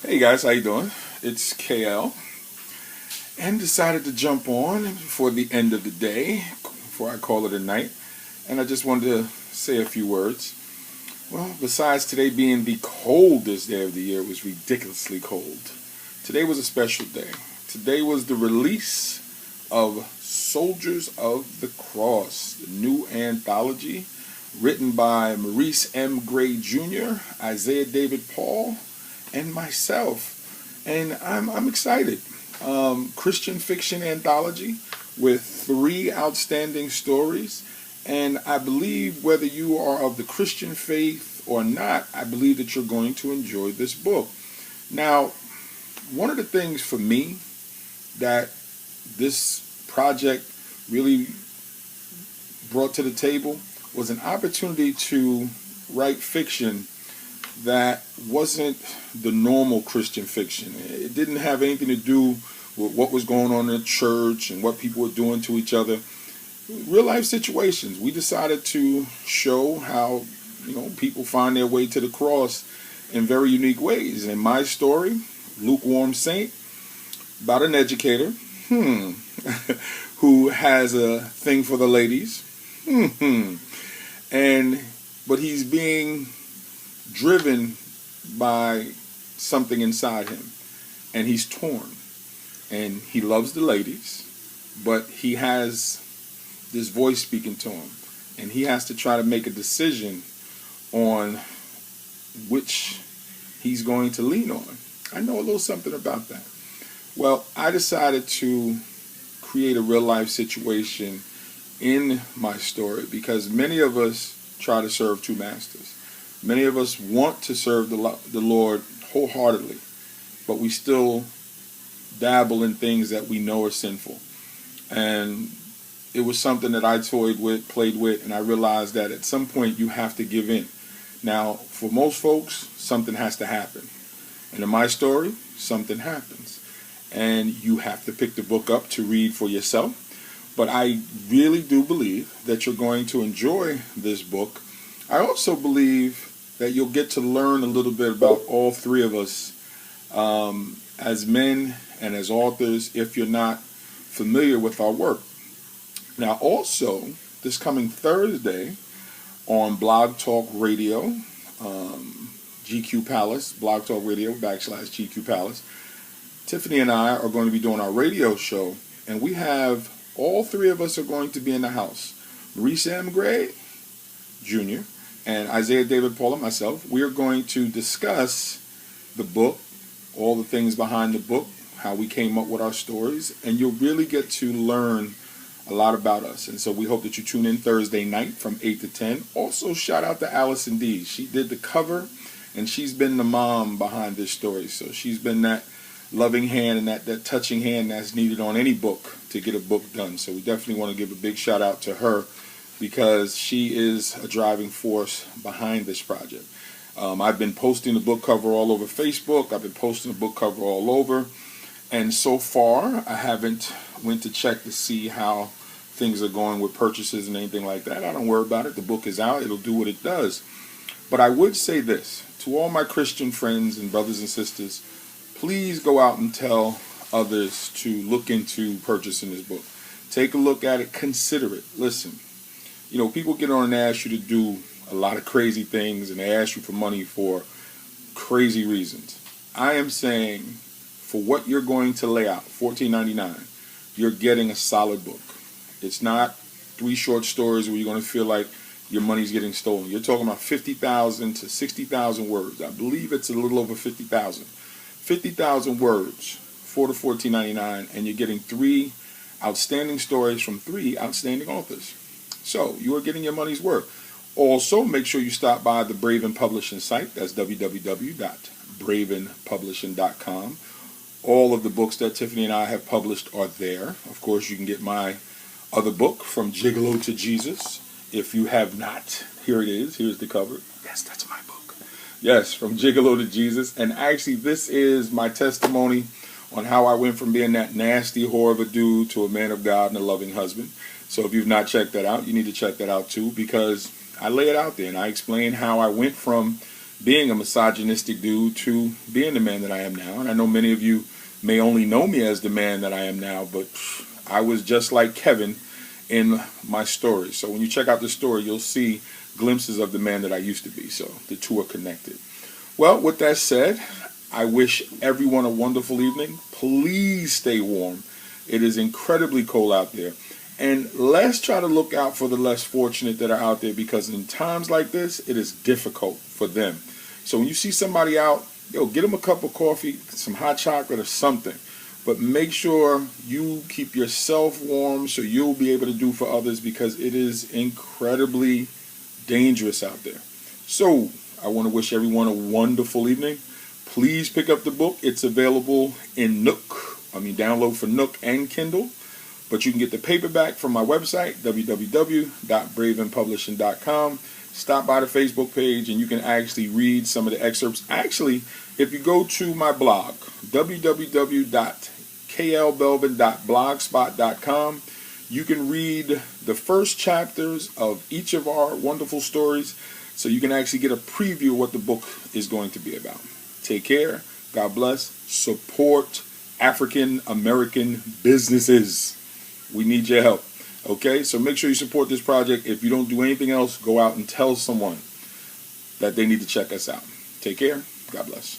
Hey guys, how you doing? It's KL, and decided to jump on before the end of the day, before I call it a night, and I just wanted to say a few words. Well, besides today being the coldest day of the year, it was ridiculously cold. Today was a special day. Today was the release of Soldiers of the Cross, the new anthology written by Maurice M. Gray Jr., Isaiah David Paul, and myself. And I'm excited. Christian fiction anthology with three outstanding stories. And I believe whether you are of the Christian faith or not, I believe that you're going to enjoy this book. Now, one of the things for me that this project really brought to the table was an opportunity to write fiction that wasn't the normal Christian fiction. It didn't have anything to do with what was going on in the church and what people were doing to each other. Real life situations. We decided to show how, people find their way to the cross in very unique ways. In my story, Lukewarm Saint, about an educator, who has a thing for the ladies, and but he's being driven by something inside him, and he's torn, and he loves the ladies, but he has this voice speaking to him, and he has to try to make a decision on which he's going to lean on. I know a little something about that. Well, I decided to create a real life situation in my story because many of us try to serve two masters. Many of us want to serve the Lord wholeheartedly, but we still dabble in things that we know are sinful. And it was something that I toyed with, played with, and I realized that at some point you have to give in. Now, for most folks, something has to happen. And in my story, something happens. And you have to pick the book up to read for yourself. But I really do believe that you're going to enjoy this book. I also believe that you'll get to learn a little bit about all three of us as men and as authors if you're not familiar with our work. Now also, this coming Thursday on Blog Talk Radio, GQ Palace, Blog Talk Radio / GQ Palace, Tiffany and I are going to be doing our radio show, and we have all three of us are going to be in the house. Maurice M. Gray Jr. and Isaiah David Paul and myself. We are going to discuss the book, all the things behind the book, how we came up with our stories, and you'll really get to learn a lot about us. And so we hope that you tune in Thursday night from 8 to 10. Also, shout out to Allison D. She did the cover, and she's been the mom behind this story. So she's been that loving hand and that touching hand that's needed on any book to get a book done. So we definitely want to give a big shout out to her because she is a driving force behind this project. I've been posting the book cover all over Facebook. I've been posting the book cover all over. And so far, I haven't went to check to see how things are going with purchases and anything like that. I don't worry about it. The book is out. It'll do what it does. But I would say this to all my Christian friends and brothers and sisters, please go out and tell others to look into purchasing this book. Take a look at it. Consider it. Listen, people get on and ask you to do a lot of crazy things, and they ask you for money for crazy reasons. I am saying for what you're going to lay out, $14.99, you're getting a solid book. It's not 3 short stories where you're going to feel like your money's getting stolen. You're talking about 50,000 to 60,000 words. I believe it's a little over 50,000. 50,000 words for the $14.99, and you're getting 3 outstanding stories from 3 outstanding authors. So you are getting your money's worth. Also, make sure you stop by the Belvin Publishing site. That's www.belvinpublishing.com. All of the books that Tiffany and I have published are there. Of course, you can get my other book, From Gigolo to Jesus. If you have not, here it is. Here's the cover. Yes, that's my book. Yes, From Gigolo to Jesus. And actually, this is my testimony on how I went from being that nasty whore of a dude to a man of God and a loving husband. So if you've not checked that out, you need to check that out too, because I lay it out there and I explain how I went from being a misogynistic dude to being the man that I am now. And I know many of you may only know me as the man that I am now, but I was just like Kevin in my story. So when you check out the story, you'll see glimpses of the man that I used to be. So the two are connected. Well, with that said, I wish everyone a wonderful evening. Please stay warm. It is incredibly cold out there. And let's try to look out for the less fortunate that are out there, because in times like this, it is difficult for them. So when you see somebody out, get them a cup of coffee, some hot chocolate or something. But make sure you keep yourself warm so you'll be able to do for others, because it is incredibly dangerous out there. So I want to wish everyone a wonderful evening. Please pick up the book. It's available in download for Nook and Kindle. But you can get the paperback from my website, www.bravenpublishing.com. Stop by the Facebook page and you can actually read some of the excerpts. Actually, if you go to my blog, www.klbelvin.blogspot.com, you can read the first chapters of each of our wonderful stories, so you can actually get a preview of what the book is going to be about. Take care. God bless. Support African American businesses. We need your help. Okay? So make sure you support this project. If you don't do anything else, go out and tell someone that they need to check us out. Take care. God bless.